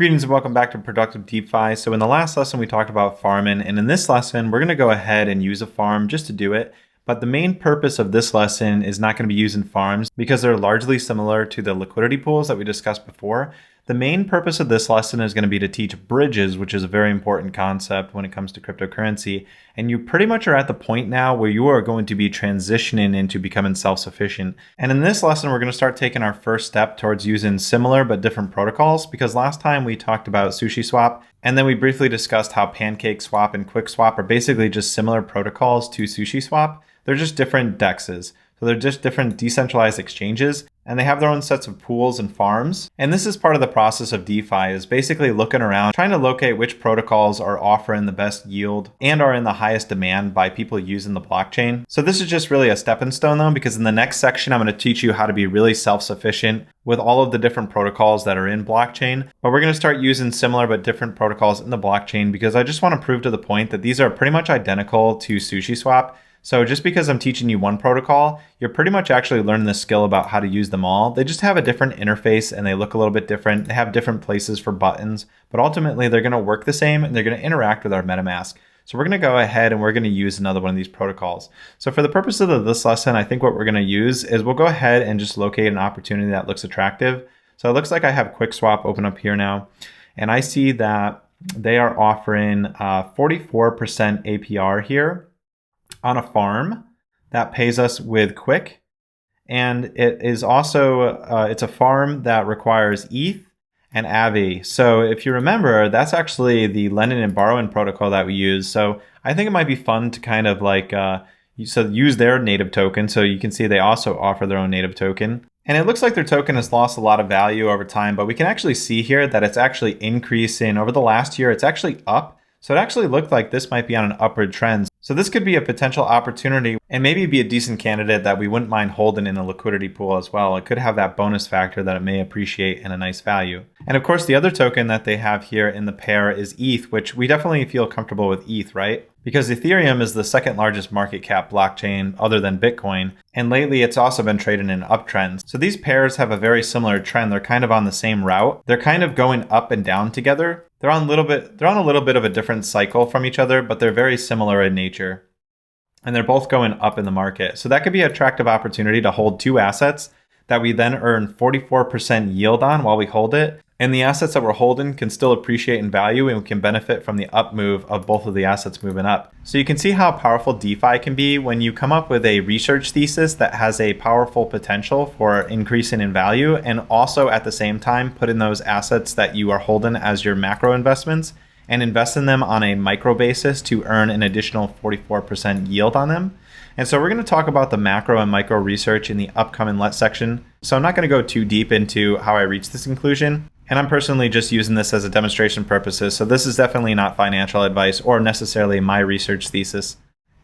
Greetings and welcome back to Productive DeFi. So in the last lesson, we talked about farming, and in this lesson, we're going to go ahead and use a farm just to do it. But the main purpose of this lesson is not going to be using farms because they're largely similar to the liquidity pools that we discussed before. The main purpose of this lesson is going to be to teach bridges, which is a very important concept when it comes to cryptocurrency. And you pretty much are at the point now where you are going to be transitioning into becoming self-sufficient. And in this lesson, we're going to start taking our first step towards using similar but different protocols, because last time we talked about SushiSwap, and then we briefly discussed how PancakeSwap and QuickSwap are basically just similar protocols to SushiSwap. They're just different DEXs. So they're just different decentralized exchanges, and they have their own sets of pools and farms. And this is part of the process of DeFi, is basically looking around, trying to locate which protocols are offering the best yield and are in the highest demand by people using the blockchain. So this is just really a stepping stone though, because in the next section, I'm going to teach you how to be really self-sufficient with all of the different protocols that are in blockchain. But we're going to start using similar but different protocols in the blockchain because I just want to prove to the point that these are pretty much identical to SushiSwap. So just because I'm teaching you one protocol, you're pretty much actually learning the skill about how to use them all. They just have a different interface and they look a little bit different. They have different places for buttons, but ultimately they're going to work the same and they're going to interact with our MetaMask. So we're going to go ahead and we're going to use another one of these protocols. So for the purpose of this lesson, I think what we're going to use is we'll go ahead and just locate an opportunity that looks attractive. So it looks like I have QuickSwap open up here now, and I see that they are offering 44% APR here on a farm that pays us with Quick. And it is also, it's a farm that requires ETH and Avi. So if you remember, that's actually the lending and borrowing protocol that we use. So I think it might be fun to kind of like, use their native token. So you can see they also offer their own native token. And it looks like their token has lost a lot of value over time, but we can actually see here that it's actually increasing over the last year. It's actually up. So it actually looked like this might be on an upward trend. So this could be a potential opportunity and maybe be a decent candidate that we wouldn't mind holding in a liquidity pool as well. It could have that bonus factor that it may appreciate in a nice value. And of course, the other token that they have here in the pair is ETH, which we definitely feel comfortable with ETH, right? Because Ethereum is the second largest market cap blockchain other than Bitcoin. And lately it's also been trading in uptrends. So these pairs have a very similar trend. They're kind of on the same route. They're kind of going up and down together. They're on a little bit of a different cycle from each other, but they're very similar in nature. And they're both going up in the market. So that could be an attractive opportunity to hold two assets that we then earn 44% yield on while we hold it. And the assets that we're holding can still appreciate in value and we can benefit from the up move of both of the assets moving up. So you can see how powerful DeFi can be when you come up with a research thesis that has a powerful potential for increasing in value, and also at the same time put in those assets that you are holding as your macro investments and invest in them on a micro basis to earn an additional 44% yield on them. And so we're going to talk about the macro and micro research in the upcoming section. So I'm not going to go too deep into how I reached this conclusion. And I'm personally just using this as a demonstration purposes. So this is definitely not financial advice or necessarily my research thesis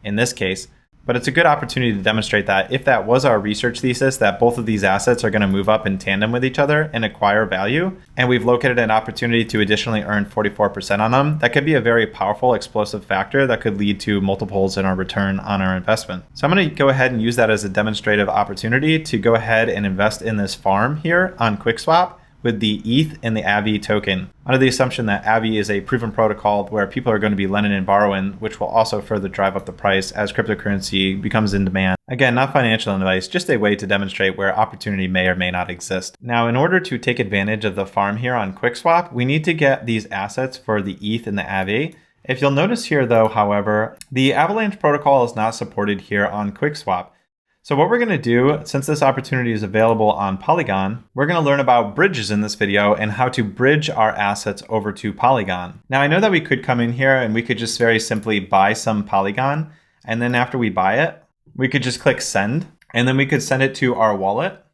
in this case. But it's a good opportunity to demonstrate that if that was our research thesis, that both of these assets are going to move up in tandem with each other and acquire value, and we've located an opportunity to additionally earn 44% on them, that could be a very powerful explosive factor that could lead to multiples in our return on our investment. So I'm going to go ahead and use that as a demonstrative opportunity to go ahead and invest in this farm here on QuickSwap with the ETH and the Avi token, under the assumption that Avi is a proven protocol where people are going to be lending and borrowing, which will also further drive up the price as cryptocurrency becomes in demand. Again, not financial advice, just a way to demonstrate where opportunity may or may not exist. Now, in order to take advantage of the farm here on QuickSwap, we need to get these assets for the ETH and the Avi. If you'll notice here though, however, the Avalanche protocol is not supported here on QuickSwap. So what we're going to do, since this opportunity is available on Polygon, we're going to learn about bridges in this video and how to bridge our assets over to Polygon. Now, I know that we could come in here and we could just very simply buy some Polygon. And then after we buy it, we could just click send, and then we could send it to our wallet.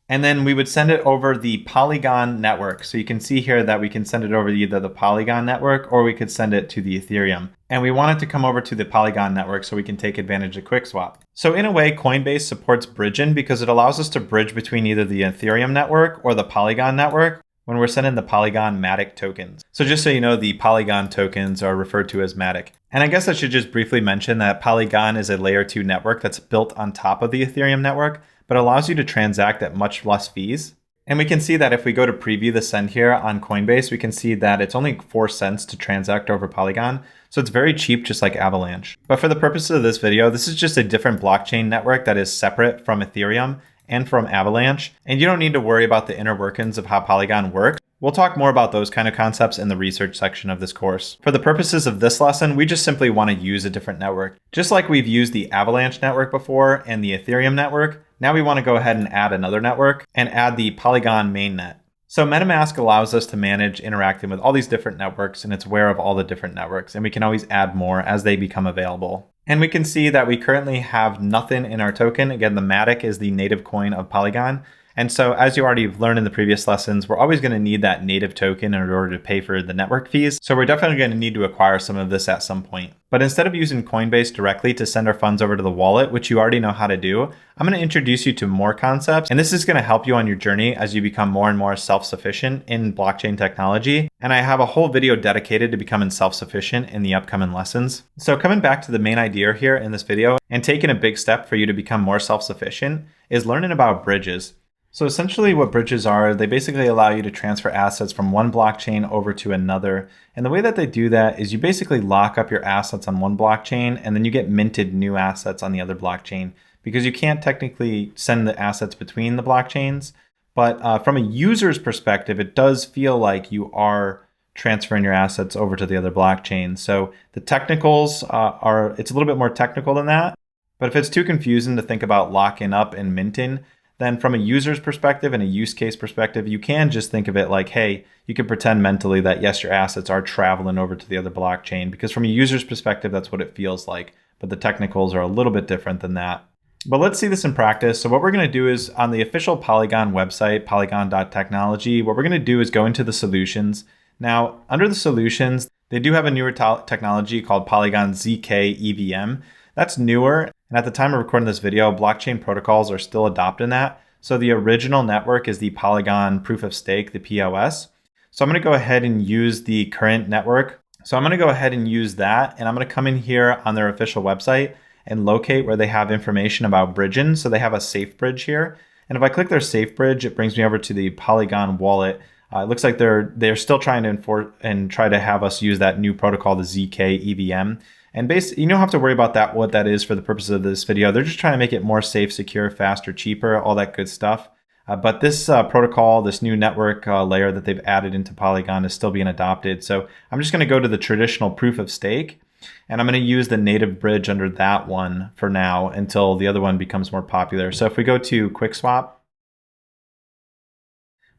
And then we would send it over the Polygon network. So you can see here that we can send it over either the Polygon network or we could send it to the Ethereum. And we want it to come over to the Polygon network so we can take advantage of QuickSwap. So in a way, Coinbase supports bridging because it allows us to bridge between either the Ethereum network or the Polygon network when we're sending the Polygon Matic tokens. So just so you know, the Polygon tokens are referred to as Matic. And I guess I should just briefly mention that Polygon is a layer 2 network that's built on top of the Ethereum network, but allows you to transact at much less fees. And we can see that if we go to preview the send here on Coinbase, we can see that it's only 4 cents to transact over Polygon. So it's very cheap, just like Avalanche. But for the purposes of this video, this is just a different blockchain network that is separate from Ethereum and from Avalanche. And you don't need to worry about the inner workings of how Polygon works. We'll talk more about those kind of concepts in the research section of this course. For the purposes of this lesson, we just simply want to use a different network. Just like we've used the Avalanche network before and the Ethereum network, now we want to go ahead and add another network and add the Polygon mainnet. So MetaMask allows us to manage interacting with all these different networks, and it's aware of all the different networks, and we can always add more as they become available. And we can see that we currently have nothing in our token. Again, the Matic is the native coin of Polygon. And so as you already learned in the previous lessons, we're always going to need that native token in order to pay for the network fees. So we're definitely going to need to acquire some of this at some point. But instead of using Coinbase directly to send our funds over to the wallet, which you already know how to do, I'm going to introduce you to more concepts. And this is going to help you on your journey as you become more and more self-sufficient in blockchain technology. And I have a whole video dedicated to becoming self-sufficient in the upcoming lessons. So coming back to the main idea here in this video and taking a big step for you to become more self-sufficient is learning about bridges. So essentially what bridges are, they basically allow you to transfer assets from one blockchain over to another. And the way that they do that is you basically lock up your assets on one blockchain and then you get minted new assets on the other blockchain, because you can't technically send the assets between the blockchains. But from a user's perspective, it does feel like you are transferring your assets over to the other blockchain. So the technicals it's a little bit more technical than that. But if it's too confusing to think about locking up and minting, then from a user's perspective and a use case perspective, you can just think of it like, hey, you can pretend mentally that yes, your assets are traveling over to the other blockchain, because from a user's perspective, that's what it feels like. But the technicals are a little bit different than that. But let's see this in practice. So what we're going to do is on the official Polygon website, polygon.technology, what we're going to do is go into the solutions. Now, under the solutions, they do have a newer technology called Polygon ZK EVM. That's newer. And at the time of recording this video, blockchain protocols are still adopting that. So the original network is the Polygon proof of stake, the POS. So I'm going to go ahead and use the current network. So I'm going to go ahead and use that. And I'm going to come in here on their official website and locate where they have information about bridging. So they have a safe bridge here. And if I click their safe bridge, it brings me over to the Polygon wallet. It looks like they're still trying to enforce and try to have us use that new protocol, the ZK EVM. And basically, you don't have to worry about that, what that is for the purposes of this video. They're just trying to make it more safe, secure, faster, cheaper, all that good stuff. But this protocol, this new network layer that they've added into Polygon is still being adopted. So I'm just going to go to the traditional proof of stake, and I'm going to use the native bridge under that one for now until the other one becomes more popular. So if we go to QuickSwap,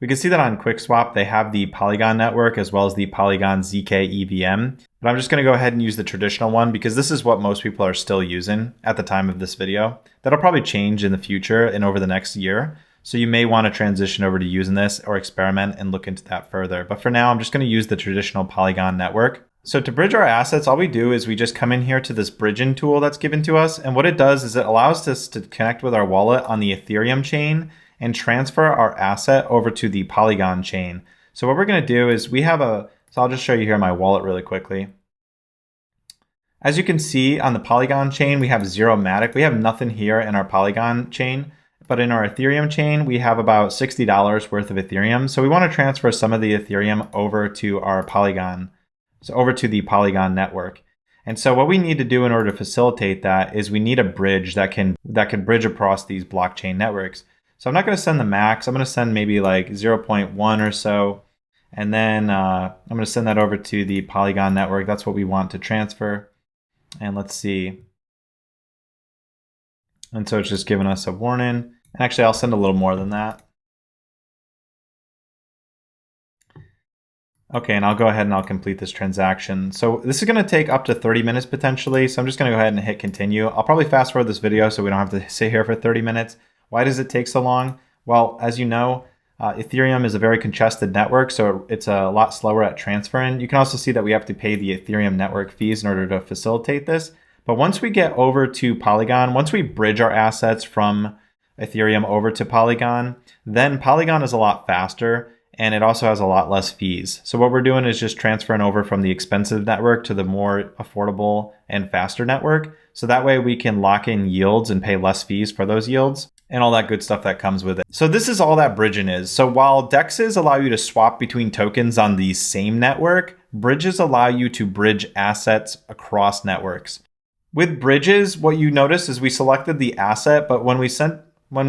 we can see that on QuickSwap, they have the Polygon network as well as the Polygon ZK EVM. But I'm just going to go ahead and use the traditional one because this is what most people are still using at the time of this video. That'll probably change in the future and over the next year. So you may want to transition over to using this or experiment and look into that further. But for now, I'm just going to use the traditional Polygon network. So to bridge our assets, all we do is we just come in here to this bridging tool that's given to us. And what it does is it allows us to connect with our wallet on the Ethereum chain and transfer our asset over to the Polygon chain. So what we're going to do is so I'll just show you here my wallet really quickly. As you can see on the Polygon chain, we have 0 Matic. We have nothing here in our Polygon chain, but in our Ethereum chain, we have about $60 worth of Ethereum. So we want to transfer some of the Ethereum over to our Polygon, so over to the Polygon network. And so what we need to do in order to facilitate that is we need a bridge that can bridge across these blockchain networks. So I'm not going to send the max. I'm going to send maybe like 0.1 or so. And then I'm going to send that over to the Polygon network. That's what we want to transfer. And let's see. And so it's just giving us a warning. Actually, I'll send a little more than that. Okay, and I'll go ahead and I'll complete this transaction. So this is going to take up to 30 minutes potentially. So I'm just going to go ahead and hit continue. I'll probably fast forward this video so we don't have to sit here for 30 minutes. Why does it take so long? Well, as you know, Ethereum is a very congested network, so it's a lot slower at transferring. You can also see that we have to pay the Ethereum network fees in order to facilitate this. But once we get over to Polygon, once we bridge our assets from Ethereum over to Polygon, then Polygon is a lot faster and it also has a lot less fees. So what we're doing is just transferring over from the expensive network to the more affordable and faster network. So that way we can lock in yields and pay less fees for those yields. and all that good stuff that comes with it. So this is all that bridging is. So while DEXs allow you to swap between tokens on the same network, bridges allow you to bridge assets across networks. With bridges, what you notice is we selected the asset, but when we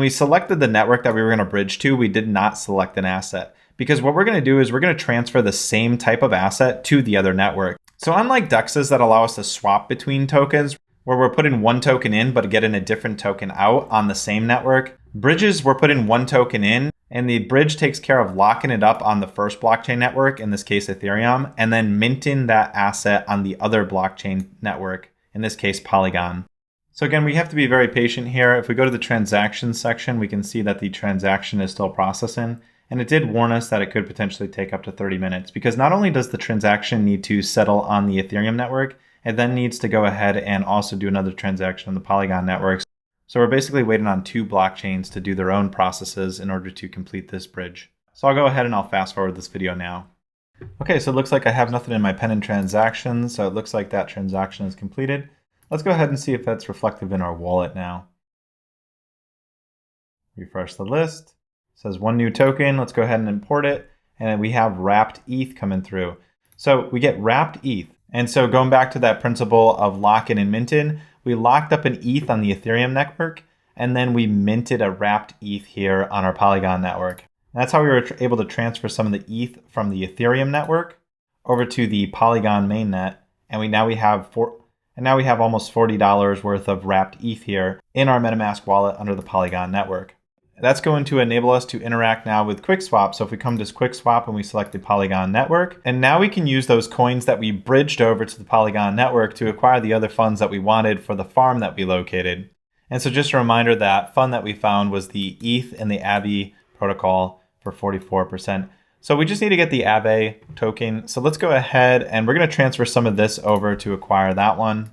selected the network that we were going to bridge to, we did not select an asset. Because what we're going to do is we're going to transfer the same type of asset to the other network. So unlike DEXs that allow us to swap between tokens, where we're putting one token in but getting a different token out on the same network, bridges, we're putting one token in, and the bridge takes care of locking it up on the first blockchain network, in this case Ethereum, and then minting that asset on the other blockchain network, in this case Polygon. So again, we have to be very patient here. If we go to the transactions section, we can see that the transaction is still processing. And it did warn us that it could potentially take up to 30 minutes because not only does the transaction need to settle on the Ethereum network, it then needs to go ahead and also do another transaction on the Polygon network. So we're basically waiting on two blockchains to do their own processes in order to complete this bridge. So I'll go ahead and I'll fast forward this video now. Okay, so it looks like I have nothing in my pending transactions. So it looks like that transaction is completed. Let's go ahead and see if that's reflective in our wallet now. Refresh the list. It says one new token. Let's go ahead and import it. And we have wrapped ETH coming through. So we get wrapped ETH. And so going back to that principle of locking and minting, we locked up an ETH on the Ethereum network, and then we minted a wrapped ETH here on our Polygon network. And that's how we were able to transfer some of the ETH from the Ethereum network over to the Polygon mainnet. And now we have almost $40 worth of wrapped ETH here in our MetaMask wallet under the Polygon network. That's going to enable us to interact now with QuickSwap. So if we come to QuickSwap and we select the Polygon network, and now we can use those coins that we bridged over to the Polygon network to acquire the other funds that we wanted for the farm that we located. And so just a reminder, that fund that we found was the ETH and the Aave protocol for 44%. So we just need to get the Aave token. So let's go ahead and we're going to transfer some of this over to acquire that one.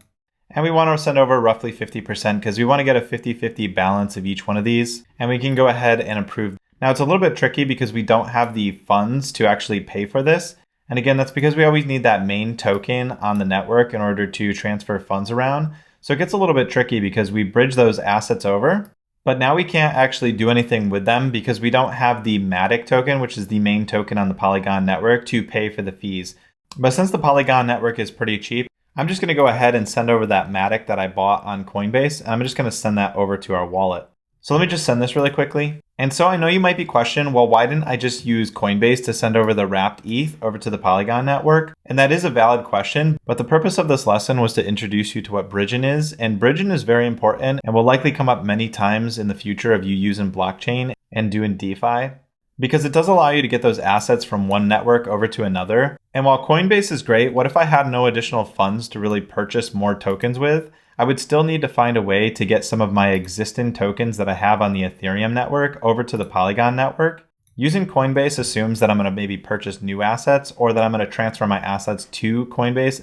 And we want to send over roughly 50% because we want to get a 50-50 balance of each one of these. And we can go ahead and approve. Now it's a little bit tricky because we don't have the funds to actually pay for this. And again, that's because we always need that main token on the network in order to transfer funds around. So it gets a little bit tricky because we bridge those assets over, but now we can't actually do anything with them because we don't have the Matic token, which is the main token on the Polygon network, to pay for the fees. But since the Polygon network is pretty cheap, I'm just going to go ahead and send over that Matic that I bought on Coinbase, and I'm just going to send that over to our wallet. So let me just send this really quickly. And so I know you might be questioning, well, why didn't I just use Coinbase to send over the wrapped ETH over to the Polygon network? And that is a valid question, but the purpose of this lesson was to introduce you to what bridging is. And bridging is very important and will likely come up many times in the future of you using blockchain and doing DeFi, because it does allow you to get those assets from one network over to another. And while Coinbase is great, what if I had no additional funds to really purchase more tokens with? I would still need to find a way to get some of my existing tokens that I have on the Ethereum network over to the Polygon network. Using Coinbase assumes that I'm going to maybe purchase new assets or that I'm going to transfer my assets to Coinbase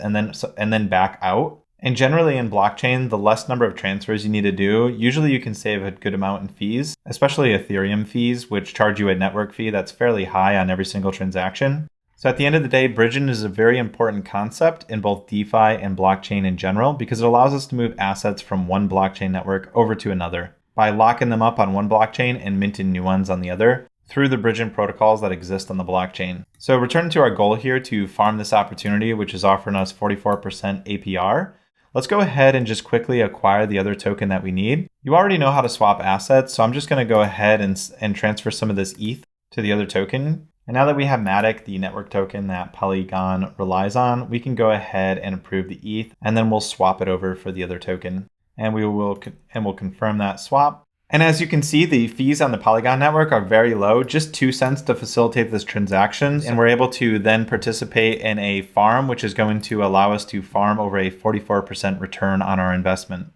and then back out. And generally in blockchain, the less number of transfers you need to do, usually you can save a good amount in fees, especially Ethereum fees, which charge you a network fee that's fairly high on every single transaction. So at the end of the day, bridging is a very important concept in both DeFi and blockchain in general because it allows us to move assets from one blockchain network over to another by locking them up on one blockchain and minting new ones on the other through the bridging protocols that exist on the blockchain. So returning to our goal here to farm this opportunity, which is offering us 44% APR, let's go ahead and just quickly acquire the other token that we need. You already know how to swap assets, so I'm just going to go ahead and transfer some of this ETH to the other token. And now that we have Matic, the network token that Polygon relies on, we can go ahead and approve the ETH, and then we'll swap it over for the other token. And we'll confirm that swap. And as you can see, the fees on the Polygon network are very low, just 2 cents to facilitate this transaction. And we're able to then participate in a farm, which is going to allow us to farm over a 44% return on our investment.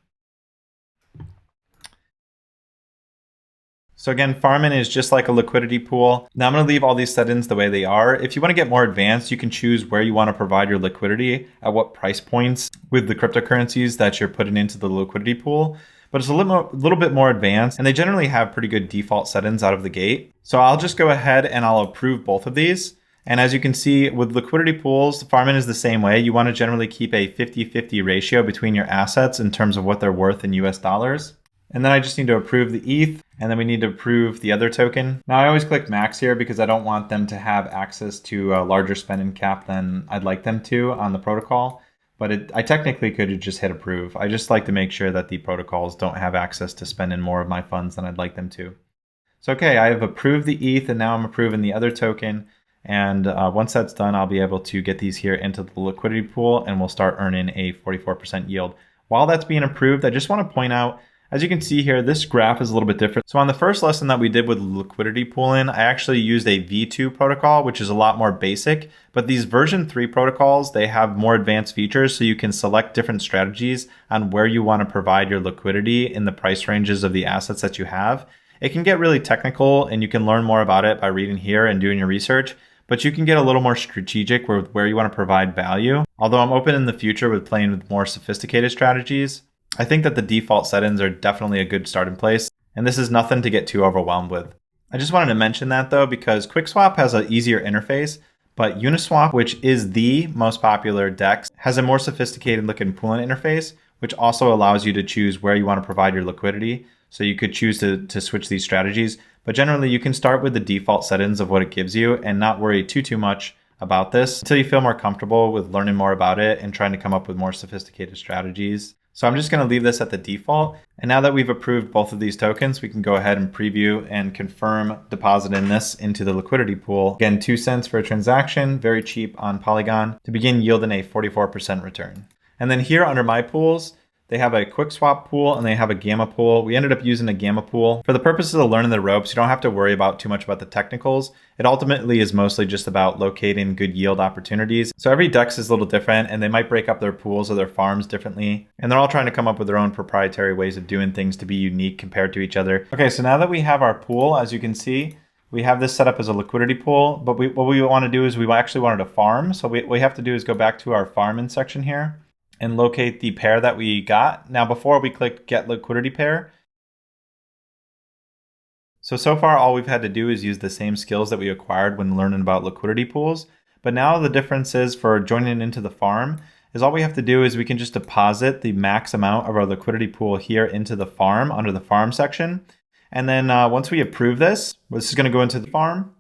So again, farming is just like a liquidity pool. Now I'm going to leave all these settings the way they are. If you want to get more advanced, you can choose where you want to provide your liquidity at what price points with the cryptocurrencies that you're putting into the liquidity pool. But it's a little bit more advanced, and they generally have pretty good default settings out of the gate. So I'll just go ahead and I'll approve both of these. And as you can see with liquidity pools, farming is the same way. You want to generally keep a 50-50 ratio between your assets in terms of what they're worth in US dollars. And then I just need to approve the ETH, and then we need to approve the other token. Now I always click max here because I don't want them to have access to a larger spending cap than I'd like them to on the protocol. But I technically could just hit approve. I just like to make sure that the protocols don't have access to spending more of my funds than I'd like them to. So okay, I have approved the ETH, and now I'm approving the other token. And once that's done, I'll be able to get these here into the liquidity pool, and we'll start earning a 44% yield. While that's being approved, I just want to point out, as you can see here, this graph is a little bit different. So on the first lesson that we did with liquidity pooling, I actually used a V2 protocol, which is a lot more basic. But these version 3 protocols, they have more advanced features, so you can select different strategies on where you want to provide your liquidity in the price ranges of the assets that you have. It can get really technical, and you can learn more about it by reading here and doing your research. But you can get a little more strategic with where you want to provide value. Although I'm open in the future with playing with more sophisticated strategies, I think that the default settings are definitely a good starting place, and this is nothing to get too overwhelmed with. I just wanted to mention that though, because QuickSwap has an easier interface, but Uniswap, which is the most popular DEX, has a more sophisticated looking pooling interface, which also allows you to choose where you want to provide your liquidity. So you could choose to switch these strategies, but generally you can start with the default settings of what it gives you and not worry too much about this until you feel more comfortable with learning more about it and trying to come up with more sophisticated strategies. So I'm just going to leave this at the default. And now that we've approved both of these tokens, we can go ahead and preview and confirm depositing this into the liquidity pool. Again, 2 cents for a transaction, very cheap on Polygon, to begin yielding a 44% return. And then here under my pools, they have a QuickSwap pool and they have a Gamma pool. We ended up using a Gamma pool. For the purposes of learning the ropes, you don't have to worry about too much about the technicals. It ultimately is mostly just about locating good yield opportunities. So every DEX is a little different, and they might break up their pools or their farms differently. And they're all trying to come up with their own proprietary ways of doing things to be unique compared to each other. Okay, so now that we have our pool, as you can see, we have this set up as a liquidity pool, but what we want to do is we actually wanted to farm. So what we have to do is go back to our farming section here and locate the pair that we got. Now, before we click Get Liquidity Pair. So far, all we've had to do is use the same skills that we acquired when learning about liquidity pools. But now the difference is for joining into the farm is all we have to do is we can just deposit the max amount of our liquidity pool here into the farm under the farm section. And then once we approve this is gonna go into the farm.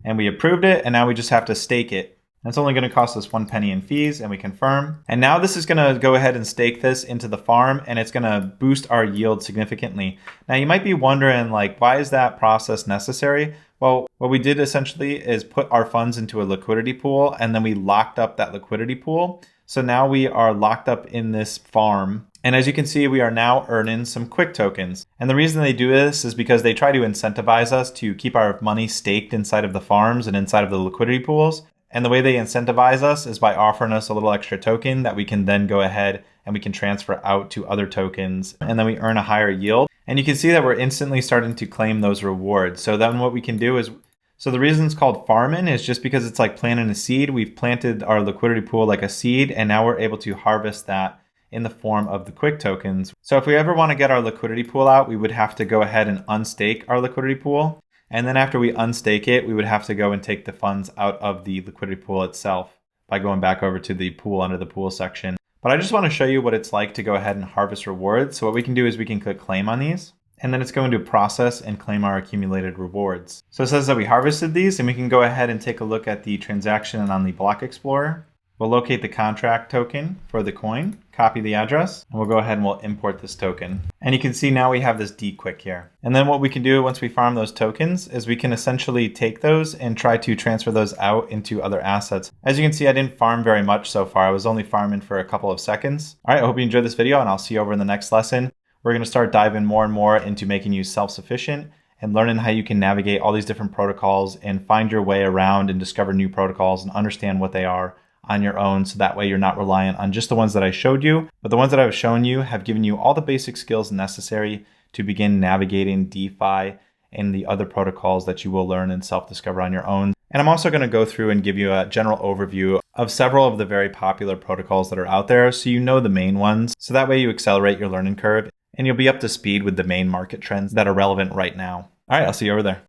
And we approved it, and now we just have to stake it. It's only going to cost us 1 penny in fees, and we confirm. And now this is going to go ahead and stake this into the farm, and it's going to boost our yield significantly. Now you might be wondering, like, why is that process necessary? Well, what we did essentially is put our funds into a liquidity pool, and then we locked up that liquidity pool. So now we are locked up in this farm. And as you can see, we are now earning some Quick tokens. And the reason they do this is because they try to incentivize us to keep our money staked inside of the farms and inside of the liquidity pools. And the way they incentivize us is by offering us a little extra token that we can then go ahead and we can transfer out to other tokens, and then we earn a higher yield. And you can see that we're instantly starting to claim those rewards. So then what we can do is, so the reason it's called farming is just because it's like planting a seed. We've planted our liquidity pool like a seed, and now we're able to harvest that in the form of the Quick tokens. So if we ever want to get our liquidity pool out, we would have to go ahead and unstake our liquidity pool. And then after we unstake it, we would have to go and take the funds out of the liquidity pool itself by going back over to the pool under the pool section. But I just want to show you what it's like to go ahead and harvest rewards. So what we can do is we can click claim on these, and then it's going to process and claim our accumulated rewards. So it says that we harvested these, and we can go ahead and take a look at the transaction on the Block Explorer. We'll locate the contract token for the coin, copy the address, and we'll go ahead and we'll import this token. And you can see now we have this D-Quick here. And then what we can do once we farm those tokens is we can essentially take those and try to transfer those out into other assets. As you can see, I didn't farm very much so far. I was only farming for a couple of seconds. All right, I hope you enjoyed this video, and I'll see you over in the next lesson. We're going to start diving more and more into making you self-sufficient and learning how you can navigate all these different protocols and find your way around and discover new protocols and understand what they are on your own, so that way you're not reliant on just the ones that I showed you, but the ones that I've shown you have given you all the basic skills necessary to begin navigating DeFi and the other protocols that you will learn and self-discover on your own. And I'm also going to go through and give you a general overview of several of the very popular protocols that are out there, so you know the main ones, so that way you accelerate your learning curve and you'll be up to speed with the main market trends that are relevant right now. All right, I'll see you over there.